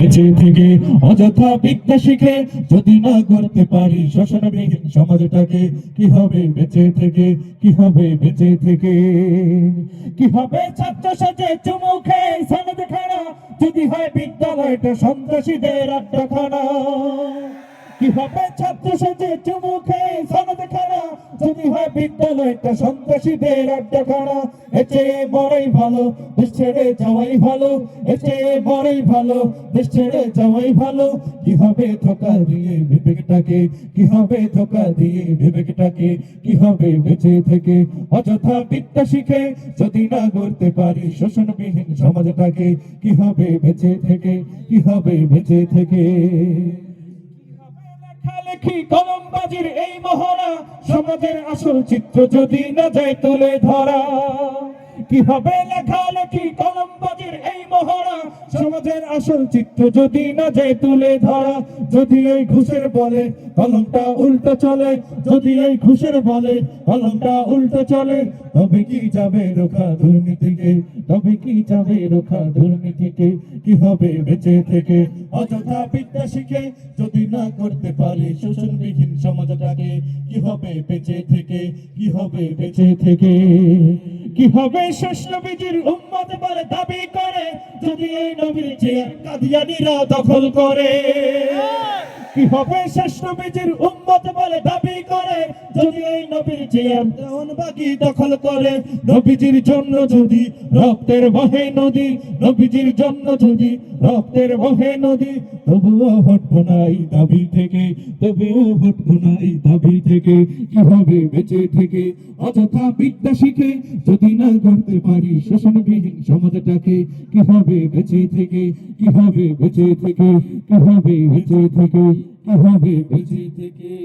বেঁচে থেকে অযথা বিদ্যা শিখে যদি না করতে পারি শোষণবিহীন সমাজটাকে, কি হবে বেঁচে থেকে, কি হবে বেঁচে থেকে? কি হবে ছাত্র সাজে চুমু খেয়ে সনদ খানা, যদি হয় বিদ্যালয়টা সন্ত্রাসীদের আড্ডাখানা? কি হবে ছাত্র সাজে চুমু খেয়ে সনদ খানা, যদি হয় বিদ্যালয়টা সন্ত্রাসীদের আড্ডাখানা? এর চেয়ে বড়ই ভালো দেশ ছেড়ে যাওয়াই ভালো, এর চেয়ে বড়ই ভালো দেশ ছেড়ে যাওয়াই ভালো। কি হবে ধোঁকা দিয়ে বিবেকটাকে, কি হবে ধোঁকা দিয়ে বিবেকটাকে? কি হবে বেঁচে থেকে অযথা বিদ্যা শিখে যদি না গড়তে পারি শোষণবিহীন সমাজটাকে? কি হবে বেঁচে থেকে, কি হবে বেঁচে থেকে? লেখালেখি কলমবাজির এই মহড়া, সমাজের আসল চিত্র যদি না যায় তুলে ধরা। কি হবে লেখালেখি কলমবাজির এই মহড়া, সমাজের আসল চিত্র যদি না যায় তুলে ধরা। যদি এই ঘুষের বলে কলমটা উল্টো চলে, যদি এই ঘুষের বলে কলমটা উল্টো চলে, তবে কি যাবে রোখা দুর্নীতিকে, তবে কি যাবে রোখা দুর্নীতিকে? কি হবে বেঁচে থেকে অযথা বিদ্যা শিখে যদি না করতে পারি শোষণবিহীন সমাজটাকে? কি হবে বেঁচে থেকে, কি হবে বেঁচে থেকে? কি হবে শেষ নবীজির উম্মত বলে দাবি করে, যদি এই নবীর চেয়ার কাদিয়ানীরা দখল করে? কি হবে শেষ নবীজির উম্মত বলে দাবি করে, যদি এই নবীর চেয়ার দেওয়ানবাগী দখল করে? নবীজির জন্য যদি রক্তের বহে নদী, নবীজির জন্য যদি রক্তের বহে নদী, তবুও হটবো না এই দাবি থেকে, তবুও হটবো না এই দাবি থেকে। কি হবে বেঁচে থেকে অযথা বিদ্যা শিখে যদি না গড়তে পারি শোষণবিহীন সমাজটাকে? কি হবে বেঁচে থেকে, কি হবে বেঁচে থেকে, কি হবে বেঁচে থেকে, কি হবে বেঁচে থেকে?